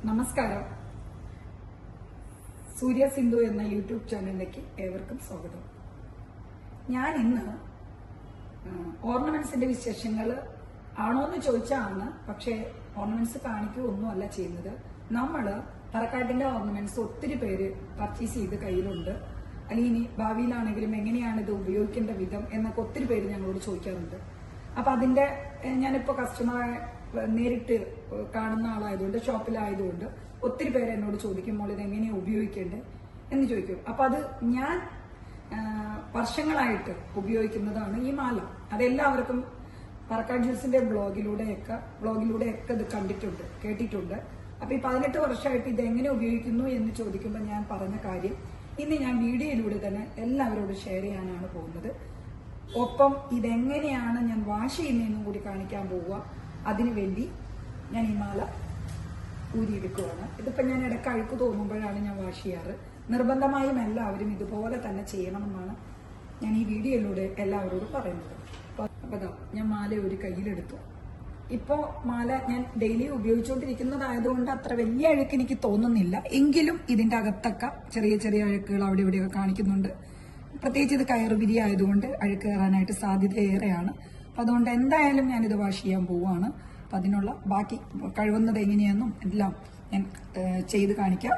നമസ്കാരം. സൂര്യ സിന്ധു എന്ന യൂട്യൂബ് ചാനലിലേക്ക് ഏവർക്കും സ്വാഗതം. ഞാൻ ഇന്ന് ഓർണമെന്റ്സിന്റെ വിശേഷങ്ങൾ ആണോ എന്ന് ചോദിച്ചാണ്. പക്ഷേ ഓർണമെന്റ്സ് കാണിക്കുകയൊന്നുമല്ല ചെയ്യുന്നത്. നമ്മള് തറക്കാട്ടിന്റെ ഓർണമെന്റ്സ് ഒത്തിരി പേര് പർച്ചേസ് ചെയ്ത് കയ്യിലുണ്ട്. അല്ലെങ്കിൽ ഇനി ഭാവിയിലാണെങ്കിലും എങ്ങനെയാണ് ഇത് ഉപയോഗിക്കേണ്ട വിധം എന്നൊക്കെ ഒത്തിരി പേര് ഞങ്ങളോട് ചോദിക്കാറുണ്ട്. അപ്പൊ അതിന്റെ ഞാനിപ്പോ കസ്റ്റമറെ നേരിട്ട് കാണുന്ന ആളായതുകൊണ്ട്, ഷോപ്പിലായതുകൊണ്ട് ഒത്തിരി പേര് എന്നോട് ചോദിക്കുമ്പോൾ ഇത് എങ്ങനെയാണ് ഉപയോഗിക്കേണ്ടത് എന്ന് ചോദിക്കും. അപ്പൊ അത് ഞാൻ വർഷങ്ങളായിട്ട് ഉപയോഗിക്കുന്നതാണ് ഈ മാല. അതെല്ലാവർക്കും പറക്കാട് ജ്യൂസിന്റെ ബ്ലോഗിലൂടെയൊക്കെ ഇത് കണ്ടിട്ടുണ്ട്, കേട്ടിട്ടുണ്ട്. അപ്പൊ ഈ 18 വർഷമായിട്ട് ഇത് എങ്ങനെ ഉപയോഗിക്കുന്നു എന്ന് ചോദിക്കുമ്പോൾ ഞാൻ പറഞ്ഞ കാര്യം ഇന്ന് ഞാൻ വീഡിയോയിലൂടെ തന്നെ എല്ലാവരോടും ഷെയർ ചെയ്യാനാണ് പോകുന്നത്. ഒപ്പം ഇതെങ്ങനെയാണ് ഞാൻ വാഷ് ചെയ്യുന്നതെന്നും കൂടി കാണിക്കാൻ പോവുക. അതിനുവേണ്ടി ഞാൻ ഈ മാല ഊരിയെടുക്കുകയാണ്. ഇതിപ്പോ ഞാൻ ഇടയ്ക്ക് അഴുക്ക് തോന്നുമ്പോഴാണ് ഞാൻ വാഷ് ചെയ്യാറ്. നിർബന്ധമായും എല്ലാവരും ഇതുപോലെ തന്നെ ചെയ്യണമെന്നാണ് ഞാൻ ഈ വീഡിയോയിലൂടെ എല്ലാവരോടും പറയുന്നത്. അപ്പൊ ഞാൻ മാല ഒരു കയ്യിലെടുത്തു. ഇപ്പോ മാല ഞാൻ ഡെയിലി ഉപയോഗിച്ചുകൊണ്ടിരിക്കുന്നതായതുകൊണ്ട് അത്ര വലിയ അഴുക്ക് എനിക്ക് തോന്നുന്നില്ല. എങ്കിലും ഇതിന്റെ അകത്തൊക്കെ ചെറിയ ചെറിയ അഴുക്കുകൾ അവിടെ ഇവിടെയൊക്കെ കാണിക്കുന്നുണ്ട്. പ്രത്യേകിച്ച് ഇത് കയറുപിരി ആയതുകൊണ്ട് അഴുക്ക് കയറാനായിട്ട് സാധ്യത ഏറെയാണ്. അപ്പൊ അതുകൊണ്ട് എന്തായാലും ഞാനിത് വാഷ് ചെയ്യാൻ പോവുകയാണ്. അപ്പൊ അതിനുള്ള ബാക്കി കഴിവുന്നത് എങ്ങനെയാണെന്നും എല്ലാം ഞാൻ ചെയ്ത് കാണിക്കാം.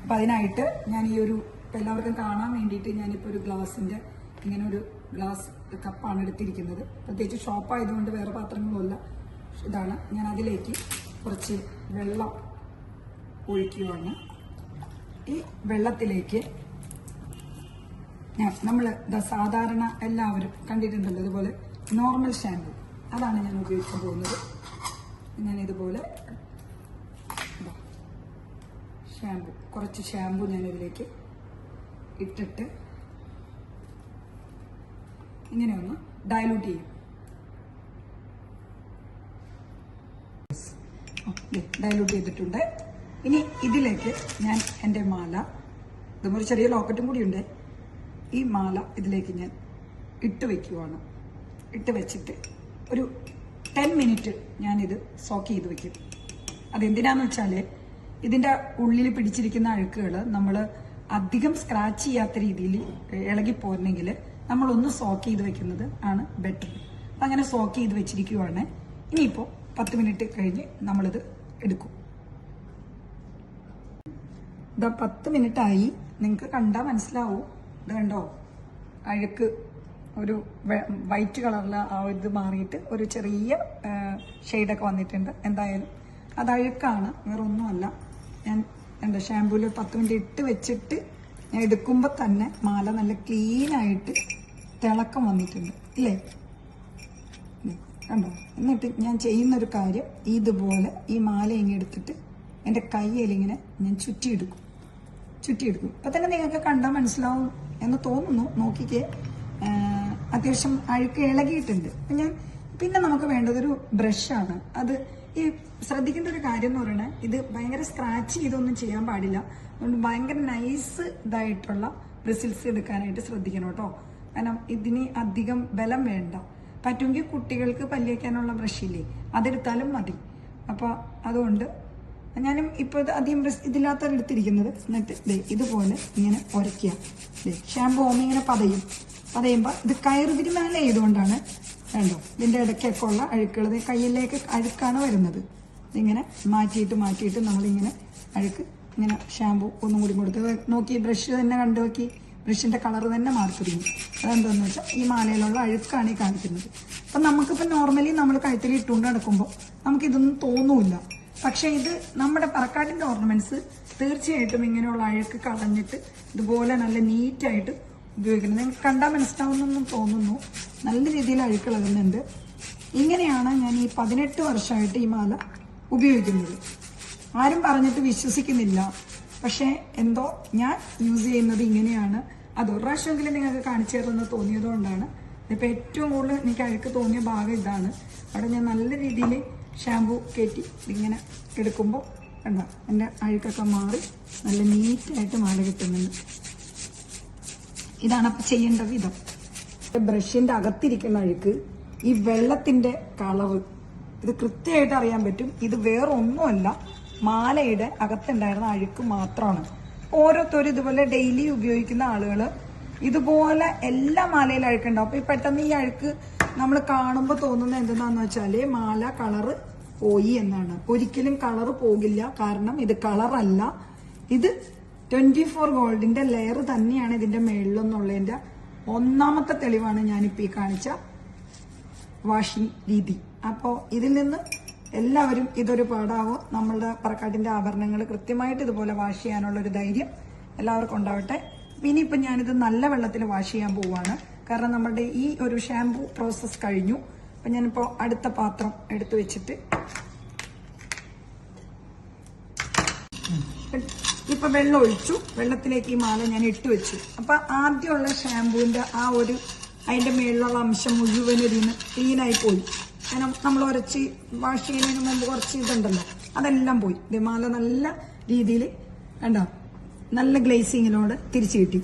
അപ്പൊ അതിനായിട്ട് ഞാൻ ഈ ഒരു എല്ലാവർക്കും കാണാൻ വേണ്ടിയിട്ട് ഞാനിപ്പോൾ ഒരു ഗ്ലാസിന്റെ ഇങ്ങനെ ഒരു ഗ്ലാസ് കപ്പാണ് എടുത്തിരിക്കുന്നത്. പ്രത്യേകിച്ച് ഷോപ്പായതുകൊണ്ട് വേറെ പാത്രങ്ങളുമല്ല, ഇതാണ്. ഞാൻ അതിലേക്ക് കുറച്ച് വെള്ളം ഒഴിക്കുകയാണ്. ഈ വെള്ളത്തിലേക്ക് നമ്മൾ സാധാരണ എല്ലാവരും കണ്ടിട്ടുണ്ടല്ലോ, ഇതുപോലെ നോർമൽ ഷാമ്പു, അതാണ് ഞാൻ ഉപയോഗിക്കാൻ പോകുന്നത്. ഞാൻ ഇതുപോലെ കുറച്ച് ഷാമ്പു ഞാൻ ഇതിലേക്ക് ഇട്ടിട്ട് ഇങ്ങനെ ഒന്ന് ഡയലൂട്ട് ചെയ്യും. ഡയലൂട്ട് ചെയ്തിട്ടുണ്ട്. ഇനി ഇതിലേക്ക് ഞാൻ എൻ്റെ മാല, ഇതും ഒരു ചെറിയ ലോക്കറ്റും കൂടി ഉണ്ട്, ഈ മാല ഇതിലേക്ക് ഞാൻ ഇട്ട് വെക്കുവാണ്. ഇട്ട് വെച്ചിട്ട് ഒരു 10 മിനിറ്റ് ഞാനിത് സോക്ക് ചെയ്ത് വെക്കും. അതെന്തിനാന്ന് വെച്ചാൽ ഇതിൻ്റെ ഉള്ളിൽ പിടിച്ചിരിക്കുന്ന അഴുക്കുകൾ നമ്മൾ അധികം സ്ക്രാച്ച് ചെയ്യാത്ത രീതിയിൽ ഇളകിപ്പോരണമെങ്കിൽ നമ്മളൊന്ന് സോക്ക് ചെയ്ത് വെക്കുന്നത് ആണ് ബെറ്റർ. അങ്ങനെ സോക്ക് ചെയ്ത് വെച്ചിരിക്കുവാണ്. ഇനിയിപ്പോൾ 10 മിനിറ്റ് കഴിഞ്ഞ് നമ്മളിത് എടുക്കും. ഇതാ 10 മിനിറ്റായി. നിങ്ങൾക്ക് കണ്ടാൽ മനസ്സിലാവും. ഇത് കണ്ടോ, അഴുക്ക് ഒരു വൈറ്റ് കളറിൽ ആ ഇത് മാറിയിട്ട് ഒരു ചെറിയ ഷെയ്ഡൊക്കെ വന്നിട്ടുണ്ട്. എന്തായാലും അത് അഴുക്കാണ്, വേറെ ഒന്നുമല്ല. ഞാൻ എന്താ ഷാമ്പൂവിൽ 10 മിനിറ്റ് ഇട്ട് വെച്ചിട്ട് ഞാൻ എടുക്കുമ്പോൾ തന്നെ മാല നല്ല ക്ലീനായിട്ട് തിളക്കം വന്നിട്ടുണ്ട്, ഇല്ലേ? കണ്ടോ? എന്നിട്ട് ഞാൻ ചെയ്യുന്നൊരു കാര്യം, ഇതുപോലെ ഈ മാല ഇങ്ങനെ എടുത്തിട്ട് എൻ്റെ കയ്യിലിങ്ങനെ ഞാൻ ചുറ്റിയെടുക്കും. ഇപ്പം തന്നെ നിങ്ങൾക്ക് കണ്ടാൽ മനസ്സിലാവും എന്ന് തോന്നുന്നു. നോക്കിക്കേ, അത്യാവശ്യം അഴുക്ക് ഇളകിയിട്ടുണ്ട്. ഞാൻ പിന്നെ നമുക്ക് വേണ്ടതൊരു ബ്രഷാണ്. അത് ഈ ശ്രദ്ധിക്കേണ്ട ഒരു കാര്യം എന്ന് പറയുന്നത്, ഇത് ഭയങ്കര സ്ക്രാച്ച് ചെയ്തൊന്നും ചെയ്യാൻ പാടില്ല. അതുകൊണ്ട് ഭയങ്കര നൈസ് ഇതായിട്ടുള്ള ബ്രിസിൽസ് എടുക്കാനായിട്ട് ശ്രദ്ധിക്കണം കേട്ടോ. കാരണം ഇതിന് അധികം ബലം വേണ്ട. പറ്റുമെങ്കിൽ കുട്ടികൾക്ക് പല്ല് വയ്ക്കാനുള്ള ബ്രഷില്ലേ, അതെടുത്താലും മതി. അപ്പോൾ അതുകൊണ്ട് ഞാനും ഇപ്പോൾ ഇത് അധികം ബ്രഷ് ഇതില്ലാത്ത എടുത്തിരിക്കുന്നത്. എന്നിട്ട് ഇതുപോലെ ഇങ്ങനെ ഉരയ്ക്കുക. ഷാമ്പു ആകുമ്പോൾ ഇങ്ങനെ പതയുമ്പോൾ ഇത് കയറുതിരി മേലെ ചെയ്തുകൊണ്ടാണ്. വേണ്ടോ, ഇതിൻ്റെ ഇടയ്ക്കൊക്കെ ഉള്ള അഴുക്കുകൾ കയ്യിലേക്ക് അഴുക്കാണ് വരുന്നത്. ഇതിങ്ങനെ മാറ്റിയിട്ട് നമ്മളിങ്ങനെ അഴുക്ക് ഇങ്ങനെ ഷാമ്പു ഒന്നും കൂടി കൊടുക്കുക. നോക്കി ബ്രഷ് തന്നെ കണ്ടു നോക്കി, ബ്രഷിൻ്റെ കളർ തന്നെ മാറി തുടങ്ങി. അതെന്താണെന്ന് വെച്ചാൽ ഈ മാലയിലുള്ള അഴുക്കാണ് ഈ കാണിക്കുന്നത്. അപ്പം നമുക്കിപ്പോൾ നോർമലി നമ്മൾ കഴുത്തിൽ ഇട്ടുകൊണ്ട് നടക്കുമ്പോൾ നമുക്കിതൊന്നും തോന്നൂല്ല. പക്ഷേ ഇത് നമ്മുടെ പറക്കാട്ടിൻ്റെ ഓർണമെന്റ്സ് തീർച്ചയായിട്ടും ഇങ്ങനെയുള്ള അഴുക്ക് കളഞ്ഞിട്ട് ഇതുപോലെ നല്ല നീറ്റായിട്ട് ഉപയോഗിക്കുന്നത്. നിങ്ങൾക്ക് കണ്ടാൽ മനസ്സിലാവുന്നൊന്നും തോന്നുന്നു. നല്ല രീതിയിൽ അഴുക്കിളകുന്നുണ്ട്. ഇങ്ങനെയാണ് ഞാൻ ഈ 18 വർഷമായിട്ട് ഈ മാല ഉപയോഗിക്കുന്നത്. ആരും പറഞ്ഞിട്ട് വിശ്വസിക്കുന്നില്ല. പക്ഷേ എന്തോ ഞാൻ യൂസ് ചെയ്യുന്നത് ഇങ്ങനെയാണ്. അത് ഒരു പ്രാവശ്യമെങ്കിലും നിങ്ങൾക്ക് കാണിച്ചു തരുമെന്ന് തോന്നിയതുകൊണ്ടാണ്. ഇതിപ്പോൾ ഏറ്റവും കൂടുതൽ എനിക്ക് അഴുക്ക് തോന്നിയ ഭാഗം ഇതാണ്. അവിടെ ഞാൻ നല്ല രീതിയിൽ ഷാമ്പു കയറ്റി ഇങ്ങനെ എടുക്കുമ്പോൾ കണ്ടോ, എൻ്റെ അഴുക്കൊക്കെ മാറി നല്ല നീറ്റായിട്ട് മാല കിട്ടുന്നുണ്ട്. ഇതാണ് അപ്പം ചെയ്യേണ്ട വിധം. ബ്രഷിൻ്റെ അകത്തിരിക്കുന്ന അഴുക്ക്, ഈ വെള്ളത്തിൻ്റെ കളറ്, ഇത് കൃത്യമായിട്ട് അറിയാൻ പറ്റും. ഇത് വേറെ ഒന്നുമല്ല, മാലയുടെ അകത്തുണ്ടായിരുന്ന അഴുക്ക് മാത്രമാണ്. ഓരോരുത്തരും ഇതുപോലെ ഡെയിലി ഉപയോഗിക്കുന്ന ആളുകൾ ഇതുപോലെ എല്ലാ മാലയിലും അഴുക്കുണ്ടാവും. അപ്പൊ പെട്ടെന്ന് ഈ അഴുക്ക് നമ്മൾ കാണുമ്പോൾ തോന്നുന്നത് എന്തെന്നാന്ന് വെച്ചാല് മാല കളറ് പോയി എന്നാണ്. ഒരിക്കലും കളറ് പോകില്ല. കാരണം ഇത് കളറല്ല, ഇത് 24 ഗോൾഡിന്റെ ലെയർ തന്നെയാണ് ഇതിന്റെ മേളിലെന്നുള്ളതിന്റെ ഒന്നാമത്തെ തെളിവാണ് ഞാനിപ്പോ ഈ കാണിച്ച വാഷിംഗ് രീതി. അപ്പോൾ ഇതിൽ നിന്ന് എല്ലാവരും ഇതൊരു പാഠാവും. നമ്മളുടെ പറക്കാട്ടിന്റെ ആഭരണങ്ങൾ കൃത്യമായിട്ട് ഇതുപോലെ വാഷ് ചെയ്യാനുള്ള ഒരു ധൈര്യം എല്ലാവർക്കും ഉണ്ടാവട്ടെ. ഇനിയിപ്പോ ഞാനിത് നല്ല വെള്ളത്തിൽ വാഷ് ചെയ്യാൻ പോവാണ്. കാരണം നമ്മളുടെ ഈ ഒരു ഷാംപൂ പ്രോസസ് കഴിഞ്ഞു. അപ്പൊ ഞാനിപ്പോ അടുത്ത പാത്രം എടുത്തു വെച്ചിട്ട് ഇപ്പൊ വെള്ളം ഒഴിച്ചു. വെള്ളത്തിലേക്ക് ഈ മാല ഞാൻ ഇട്ട് വെച്ചു. അപ്പൊ ആദ്യമുള്ള ഷാംപൂവിന്റെ ആ ഒരു അതിന്റെ മേളിലുള്ള അംശം മുഴുവൻ ഇതിന് ക്ലീനായി പോയി. കാരണം നമ്മൾ ഉരച്ച് വാഷ് ചെയ്യുന്നതിന് മുമ്പ് കുറച്ച് ഇതുണ്ടല്ലോ, അതെല്ലാം പോയി. ഇത് മാല നല്ല രീതിയിൽ കണ്ടോ, നല്ല ഗ്ലേസിങ്ങിനോട് തിരിച്ചു കിട്ടി.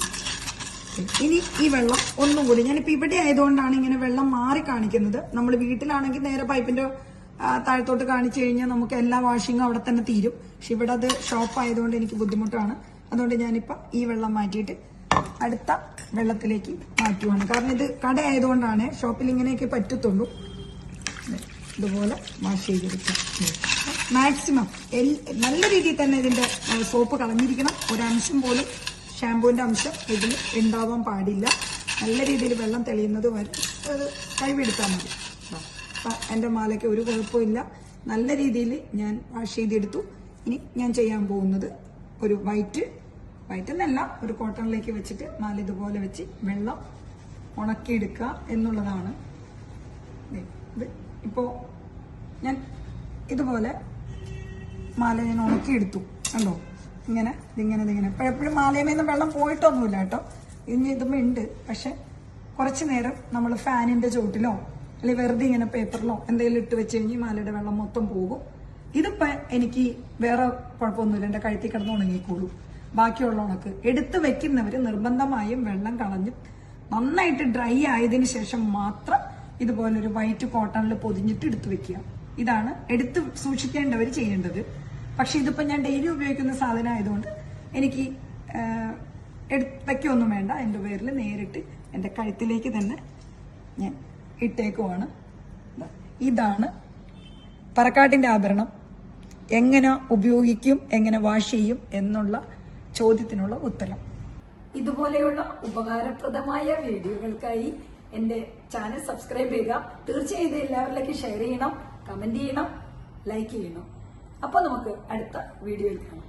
ഇനി ഈ വെള്ളം ഒന്നും കൂടി, ഞാനിപ്പോ ഇവിടെ ആയതുകൊണ്ടാണ് ഇങ്ങനെ വെള്ളം മാറി കാണിക്കുന്നത്. നമ്മൾ വീട്ടിലാണെങ്കിൽ നേരെ പൈപ്പിന്റെ താഴത്തോട്ട് കാണിച്ചു കഴിഞ്ഞാൽ നമുക്ക് എല്ലാ വാഷിങ്ങും അവിടെ തന്നെ തീരും. പക്ഷെ ഇവിടെ അത് ഷോപ്പ് ആയതുകൊണ്ട് എനിക്ക് ബുദ്ധിമുട്ടാണ്. അതുകൊണ്ട് ഞാനിപ്പോ ഈ വെള്ളം മാറ്റിയിട്ട് അടുത്ത വെള്ളത്തിലേക്ക് മാറ്റുവാണ്. കാരണം ഇത് കട ആയതുകൊണ്ടാണ്, ഷോപ്പിൽ ഇങ്ങനെയൊക്കെ പറ്റത്തുള്ളൂ. ഇതുപോലെ വാഷ് ചെയ്തെടുക്കാം. മാക്സിമം നല്ല രീതിയിൽ തന്നെ ഇതിന്റെ സോപ്പ് കളഞ്ഞിരിക്കണം. ഒരംശം പോലും ഷാമ്പൂവിന്റെ അംശം ഇതിൽ ഉണ്ടാവാൻ പാടില്ല. നല്ല രീതിയിൽ വെള്ളം തെളിയുന്നത് വരെ അത് കൈവെടുത്താൽ മതി. അപ്പം എൻ്റെ മാലയ്ക്ക് ഒരു കുഴപ്പമില്ല. നല്ല രീതിയിൽ ഞാൻ വാഷ് ചെയ്തെടുത്തു. ഇനി ഞാൻ ചെയ്യാൻ പോകുന്നത് ഒരു വൈറ്റ് എന്നല്ല, ഒരു കോട്ടണിലേക്ക് വെച്ചിട്ട് മാല ഇതുപോലെ വെച്ച് വെള്ളം ഉണക്കിയെടുക്കുക എന്നുള്ളതാണ്. ഇത് ഇപ്പോൾ ഞാൻ ഇതുപോലെ മാല ഞാൻ ഉണക്കിയെടുത്തു. കണ്ടോ, ഇതിങ്ങനെ എപ്പോഴും മാലയമേന്ന് വെള്ളം പോയിട്ടൊന്നുമില്ല കേട്ടോ. ഇനി ഇതുമ്പോൾ ഉണ്ട്. പക്ഷെ കുറച്ച് നേരം നമ്മൾ ഫാനിന്റെ ചോട്ടിലോ അല്ലെങ്കിൽ വെറുതെ ഇങ്ങനെ പേപ്പറിലോ എന്തെങ്കിലും ഇട്ട് വെച്ച് കഴിഞ്ഞ് മാലയുടെ വെള്ളം മൊത്തം പോകും. ഇതിപ്പോ എനിക്ക് വേറെ കുഴപ്പമൊന്നുമില്ല, എന്റെ കഴുത്തിൽ കിടന്ന് ഉണങ്ങിക്കോളൂ. ബാക്കിയുള്ള ഉണക്ക് എടുത്ത് വെക്കുന്നവര് നിർബന്ധമായും വെള്ളം കളഞ്ഞ് നന്നായിട്ട് ഡ്രൈ ആയതിനു ശേഷം മാത്രം ഇതുപോലൊരു വൈറ്റ് കോട്ടണിൽ പൊതിഞ്ഞിട്ട് എടുത്തു വെക്കുക. ഇതാണ് എടുത്ത് സൂക്ഷിക്കേണ്ടവർ ചെയ്യേണ്ടത്. പക്ഷെ ഇതിപ്പോ ഞാൻ ഡെയിലി ഉപയോഗിക്കുന്ന സാധനം ആയതുകൊണ്ട് എനിക്ക് വെക്കൊന്നും വേണ്ട. എൻ്റെ പേരിൽ നേരിട്ട് എൻ്റെ കഴുത്തിലേക്ക് തന്നെ ഞാൻ ഇട്ടേക്കുവാണ്. ഇതാണ് പറക്കാട്ടിന്റെ ആഭരണം എങ്ങനെ ഉപയോഗിക്കും, എങ്ങനെ വാഷ് ചെയ്യും എന്നുള്ള ചോദ്യത്തിനുള്ള ഉത്തരം. ഇതുപോലെയുള്ള ഉപകാരപ്രദമായ വീഡിയോകൾക്കായി എന്റെ ചാനൽ സബ്സ്ക്രൈബ് ചെയ്യുക. തീർച്ചയായും എല്ലാവരിലേക്ക് ഷെയർ ചെയ്യണം, കമന്റ് ചെയ്യണം, ലൈക്ക് ചെയ്യണം. അപ്പൊ നമുക്ക് അടുത്ത വീഡിയോയിൽ കാണാം.